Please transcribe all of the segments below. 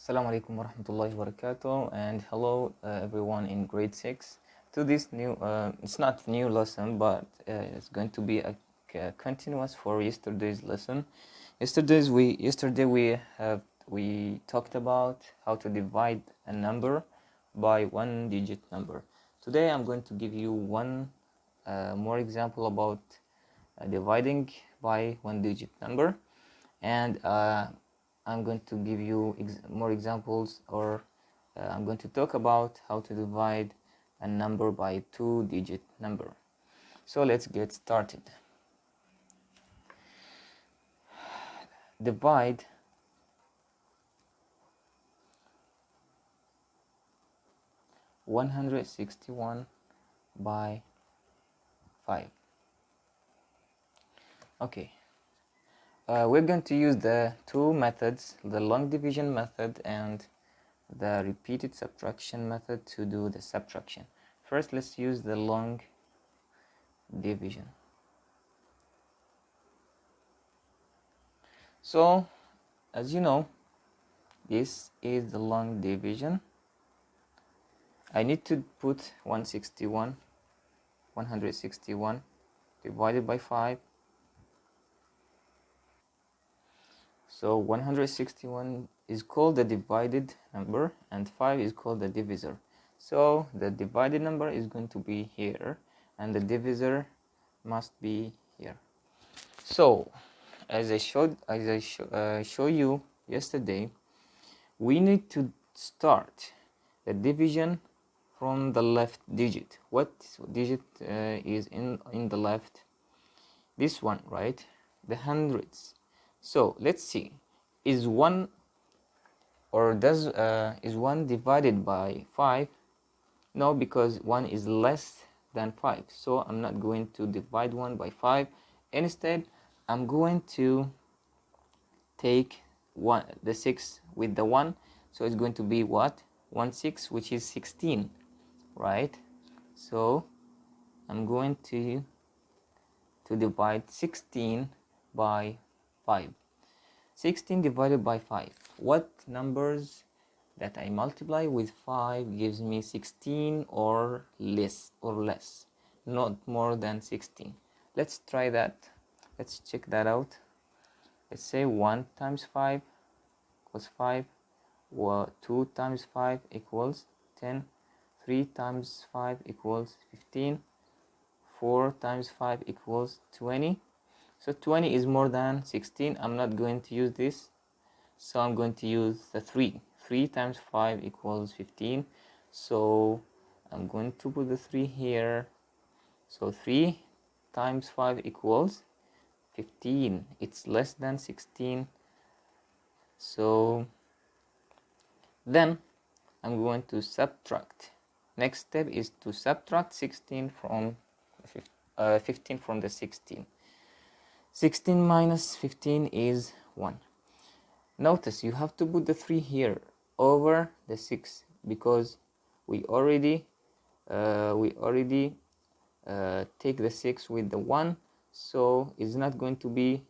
Assalamu alaikum wa rahmatullahi wa barakatuh, and hello everyone in grade 6 to this new it's not new lesson, but it's going to be a continuous for yesterday's lesson. Yesterday we talked about how to divide a number by one digit number. Today I'm going to give you one more example about dividing by one digit number, and I'm going to give you more examples, or I'm going to talk about how to divide a number by two-digit number. So let's get started. Divide (161) by 5. Okay. We're going to use the two methods, the long division method and the repeated subtraction method, to do the subtraction. First, let's use the long division. So, as you know, this is the long division. I need to put 161 divided by 5. So 161 is called the divided number and 5 is called the divisor. So the divided number is going to be here and the divisor must be here. So as I show you yesterday, we need to start the division from the left digit. What digit is in the left? This one, right? The hundreds. So let's see, is 1 divided by 5? No, because 1 is less than 5. So I'm not going to divide 1 by 5. Instead, I'm going to take the 6 with the 1. So it's going to be what? 1 6, which is 16, right? So I'm going to divide 16 by 5. 16 divided by 5. What numbers that I multiply with 5 gives me 16 or less, not more than 16? Let's try that. Let's check that out. Let's say 1 times 5 equals 5, 2 times 5 equals 10, 3 times 5 equals 15, 4 times 5 equals 20. So 20 is more than 16. I'm not going to use this, so I'm going to use the 3. 3 times 5 equals 15. So I'm going to put the 3 here. So 3 times 5 equals 15. It's less than 16. So then I'm going to subtract. Next step is to subtract 15 from the 16. 16 minus 15 is 1. Notice you have to put the 3 here over the 6 because we already take the 6 with the 1, so it's not going to be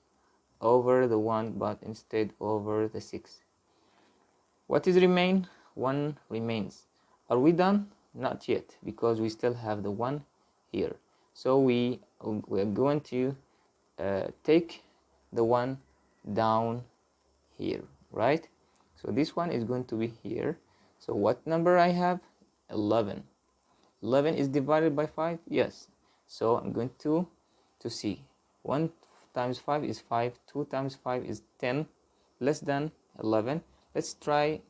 over the 1 but instead over the 6. What is remain? 1 remains. Are we done? Not yet, because we still have the 1 here. So we are going to take the 1 down here, right? So this one is going to be here. So what number I have? 11. 11 is divided by 5? Yes. So I'm going to see 1 times 5 is 5, 2 times 5 is 10, less than 11. Let's try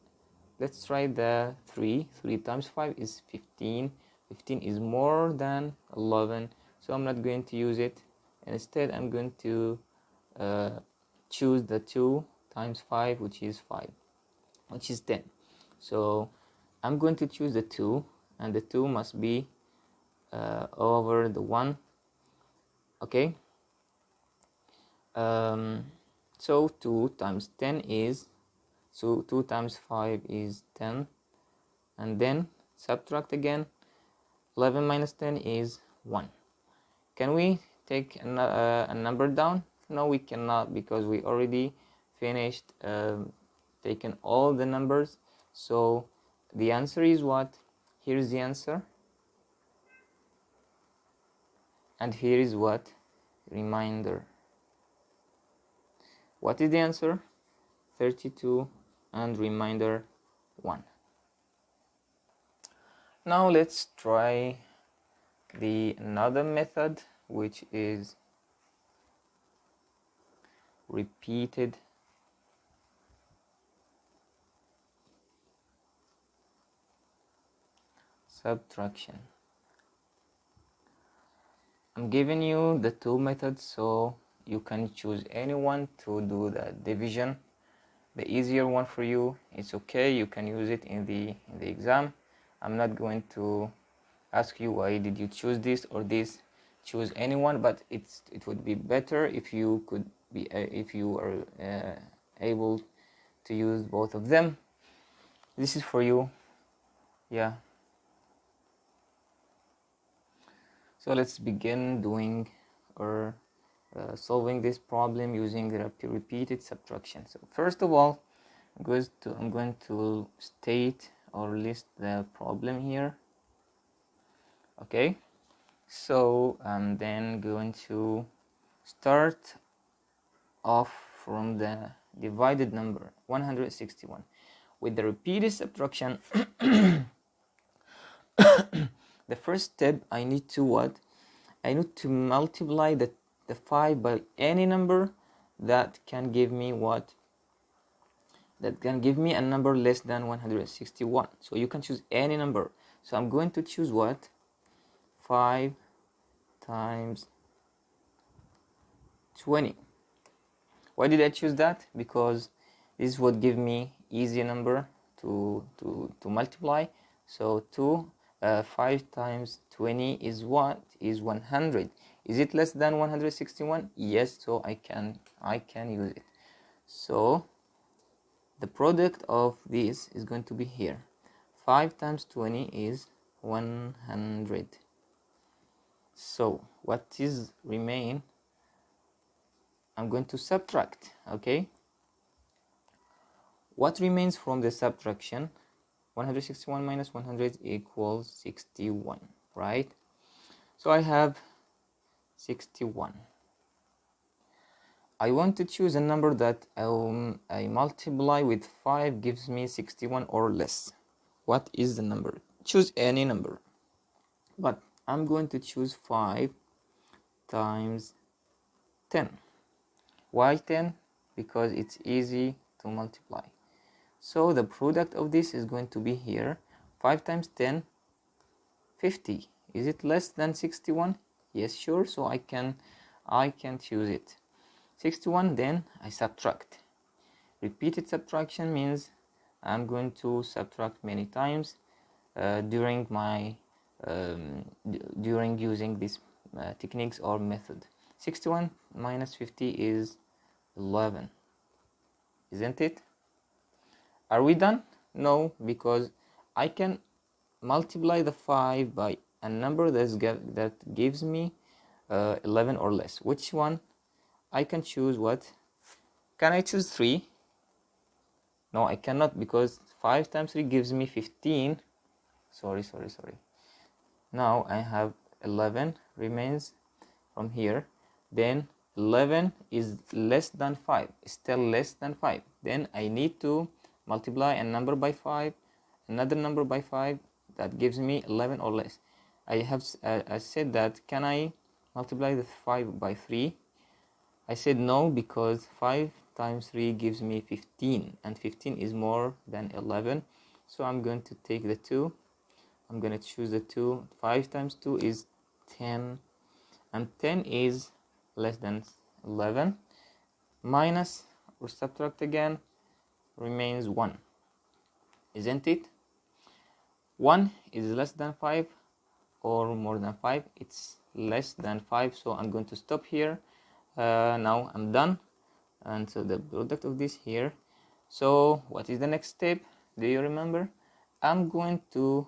the 3. 3 times 5 is 15. 15 is more than 11, so I'm not going to use it. Instead, I'm going to choose the 2 times 5, which is 5, which is 10. So I'm going to choose the 2, and the 2 must be over the 1. Okay. So 2 times 10 is, so 2 times 5 is 10, and then subtract again. 11 minus 10 is 1. Can we take a number down? No, we cannot, because we already finished taken all the numbers. So the answer is what? Here's the answer, and here is what? Remainder. What is the answer? 32 and remainder 1. Now let's try the another method, which is repeated subtraction. I'm giving you the two methods, so you can choose any one to do the division. The easier one for you, it's okay, you can use it in the exam. I'm not going to ask you why did you choose this or this. Choose anyone, but it would be better if you could be if you are able to use both of them. This is for you. Yeah. So let's begin doing or solving this problem using repeated subtraction. So first of all, I'm going to state or list the problem here. Okay, so I'm then going to start off from the divided number 161 with the repeated subtraction. The first step, I need to what? I need to multiply the 5 by any number that can give me what? That can give me a number less than 161. So you can choose any number. So I'm going to choose what? 5 times 20. Why did I choose that? Because this would give me easy number to multiply. So 5 times 20 is what? Is 100. Is it less than 161? Yes, so I can use it. So the product of this is going to be here. 5 times 20 is 100. So what is remain? I'm going to subtract. Okay, what remains from the subtraction? 161 minus 100 equals 61, right? So I have 61. I want to choose a number that I multiply with 5 gives me 61 or less. What is the number? Choose any number, but I'm going to choose 5 times 10. Why 10? Because it's easy to multiply. So the product of this is going to be here. 5 times 10, 50. Is it less than 61? Yes, sure. So I can choose it. 61, then I subtract. Repeated subtraction means I'm going to subtract many times during my during using these techniques or method. 61 minus 50 is 11, isn't it? Are we done? No, because I can multiply the 5 by a number that gives me 11 or less. Which one? I can choose what? Can I choose 3? No, I cannot, because 5 times 3 gives me 15. Sorry. Now I have 11 remains from here. Then 11 is less than 5, still less than 5. Then I need to multiply a number by 5, another number by 5 that gives me 11 or less. I said that, can I multiply the 5 by 3? I said no, because 5 times 3 gives me 15, and 15 is more than 11. So I'm going to take the 2. I'm going to choose the 2. 5 times 2 is 10, and 10 is less than 11. Minus or subtract again, remains 1, isn't it? 1 is less than 5 or more than 5. It's less than 5, so I'm going to stop here. Now I'm done, and so the product of this here. So what is the next step? Do you remember? I'm going to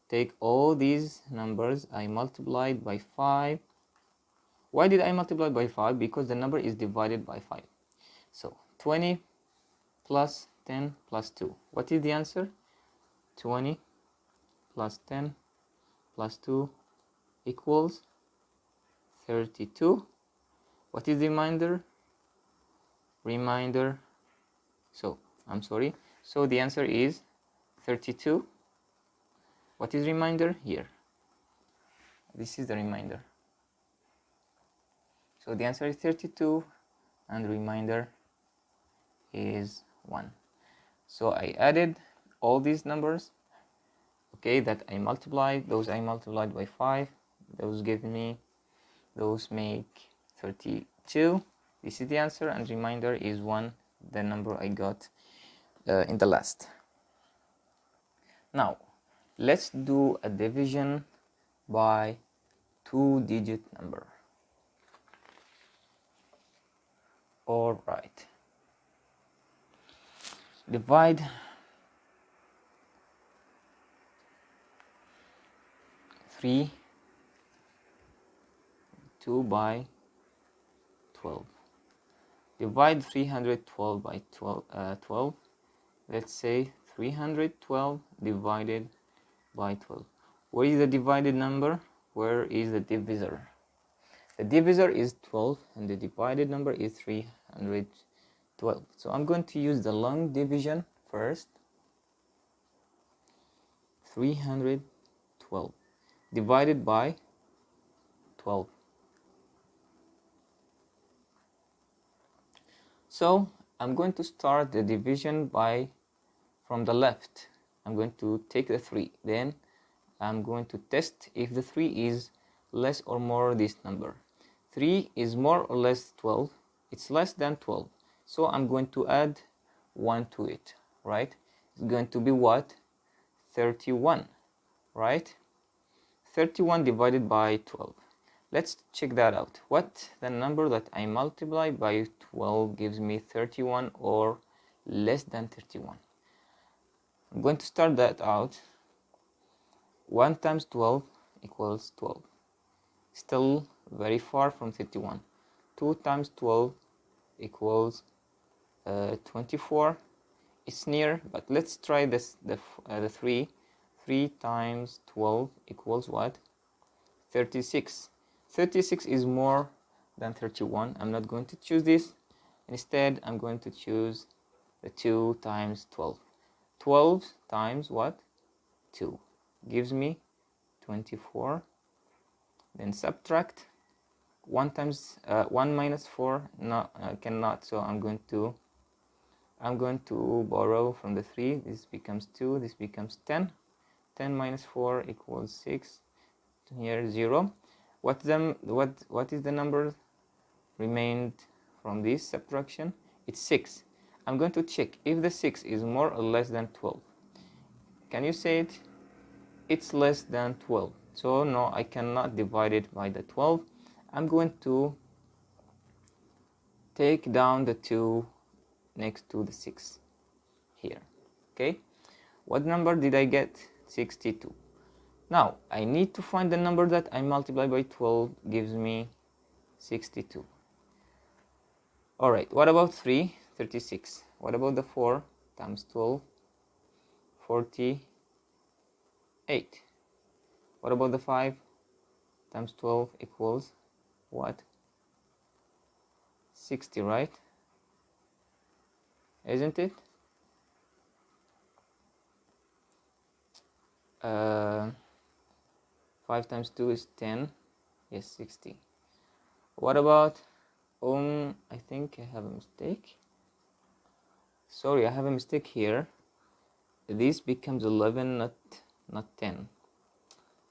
take all these numbers I multiplied by 5. Why did I multiply by 5? Because the number is divided by 5. So 20 plus 10 plus 2. What is the answer? 20 plus 10 plus 2 equals 32. What is the remainder? So the answer is 32. What is remainder? Here, this is the remainder. So the answer is 32 and remainder is 1. So I added all these numbers, okay, that I multiplied. Those I multiplied by 5, those make 32. This is the answer, and remainder is 1, the number I got in the last. Now let's do a division by 2-digit number. All right, divide 2 by 12. Divide 312 by 12. Let's say 312 divided by 12. Where is the divided number? Where is the divisor? The divisor is 12 and the divided number is 312. So I'm going to use the long division first. 312 divided by 12. So I'm going to start the division from the left. I'm going to take the 3. Then I'm going to test if the 3 is less or more this number. 3 is more or less 12. It's less than 12. So I'm going to add 1 to it, right? It's going to be what? 31, right? 31 divided by 12. Let's check that out. What the number that I multiply by 12 gives me 31 or less than 31. I'm going to start that out. 1 times 12 equals 12. Still very far from 31. 2 times 12 equals 24. It's near, but let's try this. The 3. 3 times 12 equals what? 36. 36 is more than 31. I'm not going to choose this. Instead, I'm going to choose the 2 times 12. 12 times what? 2 gives me 24. Then subtract 1 minus 4. No, cannot. So I'm going to borrow from the 3. This becomes 2. This becomes 10. 10 minus 4 equals 6. Here 0. What is the number remained from this subtraction? It's 6. I'm going to check if the 6 is more or less than 12. Can you say it? It's less than 12. So no, I cannot divide it by the 12. I'm going to take down the 2 next to the 6 here. Okay, what number did I get? 62. Now I need to find the number that I multiply by 12 gives me 62. All right, what about 3? 36. What about the 4 times 12? 48. What about the 5 times 12 equals what? 60, right? Isn't it? 5 times 2 is 10. Yes, 60. What about I think I have a mistake. Sorry, I have a mistake here. This becomes 11, not 10.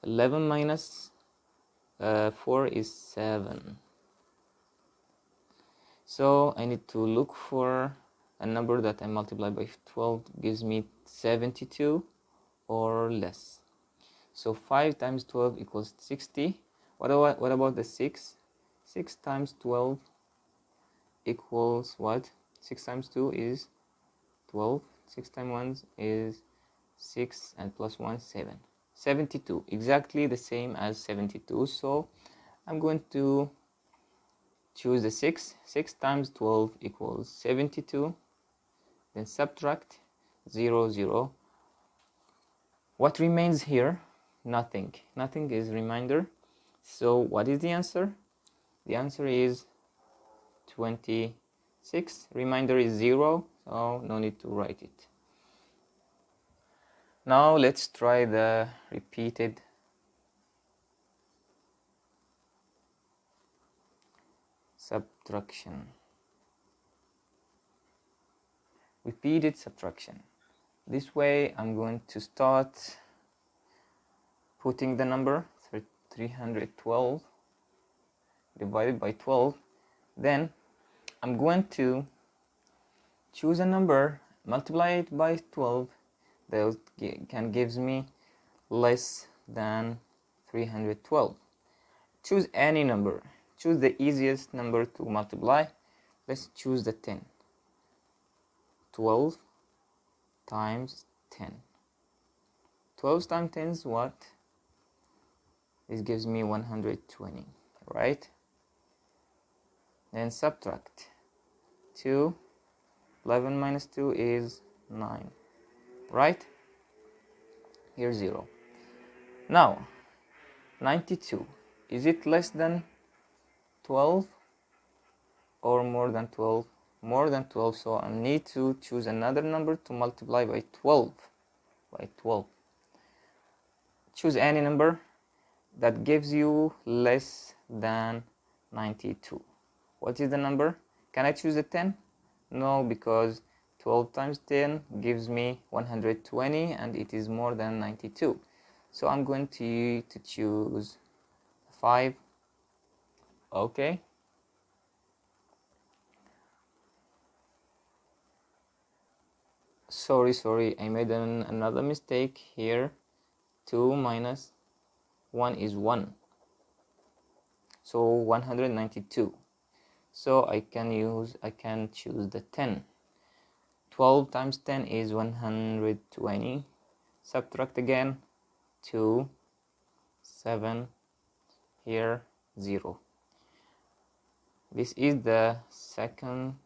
11 minus 4 is 7. So I need to look for a number that I multiply by 12 gives me 72 or less. So 5 times 12 equals 60. What about the 6? 6 times 12 equals what? 6 times 2 is 12. 6 times 1 is 6, and plus 1 7. 72, exactly the same as 72. So I'm going to choose the 6. 6 times 12 equals 72. then subtract 0, 0. What remains here? Nothing. Nothing is remainder. So what is the answer? The answer is 26. Remainder is 0, so no need to write it. Now let's try the repeated subtraction. Repeated subtraction. This way I'm going to start putting the number 312 divided by 12. Then I'm going to choose a number, multiply it by 12, that gives me less than 312. Choose any number. Choose the easiest number to multiply. Let's choose the 10. 12 times 10. 12 times 10 is what? This gives me 120, right? Then subtract 2. 11 minus 2 is 9, right? Here's 0. Now 92, is it less than 12 or more than 12? More than 12, so I need to choose another number to multiply by 12. Choose any number that gives you less than 92. What is the number? Can I choose a 10? No, because 12 times 10 gives me 120 and it is more than 92. So I'm going to choose 5. Okay. Sorry, I made another mistake here. 2 minus 1 is 1. So 192. So I can choose the 10. 12 times 10 is 120. Subtract again 2, 7, here 0. This is the second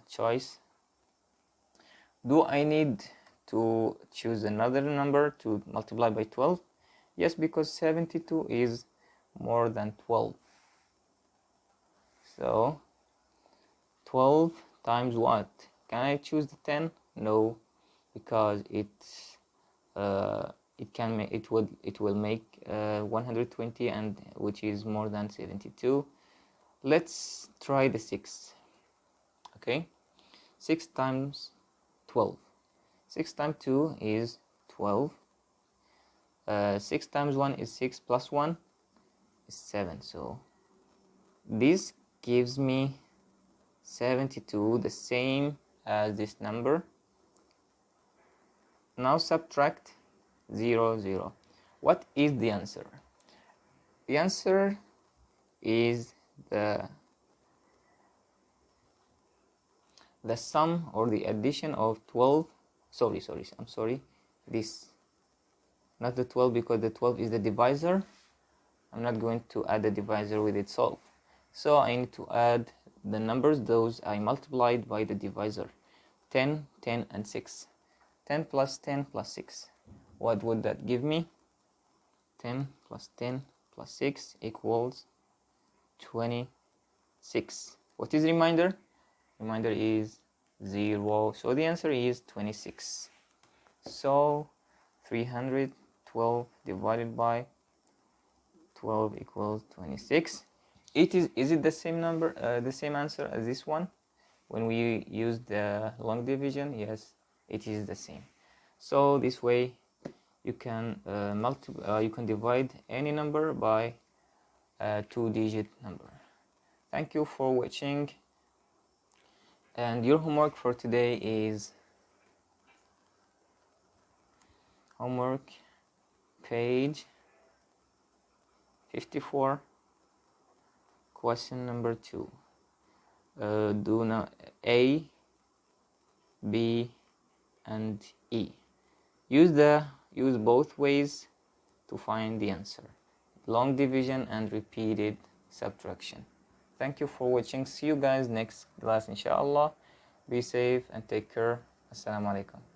choice. Do I need to choose another number to multiply by 12? Yes, because 72 is more than 12. So 12 times what? Can I choose the 10? No, because it will make 120, and which is more than 72. Let's try the 6. Okay, 6 times 12. 6 times 2 is 12. 6 times 1 is 6, plus 1 is 7. So this gives me 72, the same as this number. Now subtract 0, 0. What is the answer? The answer is the sum or the addition of 12. I'm sorry, this, not the 12, because the 12 is the divisor. I'm not going to add the divisor with itself, so I need to add the numbers those I multiplied by the divisor. 10, 10 and 6. 10 plus 10 plus 6. What would that give me? 10 plus 10 plus 6 equals 26. What is remainder? Remainder is 0. So the answer is 26. So 312 divided by 12 equals 26. Is it the same number, the same answer as this one when we use the long division? Yes, it is the same. So this way you can you can divide any number by a 2-digit number. Thank you for watching, and your homework for today is homework page 54, question number 2. Do now A, B and E. Use both ways to find the answer: long division and repeated subtraction. Thank you for watching. See you guys next class inshallah. Be safe and take care. Assalamu alaikum.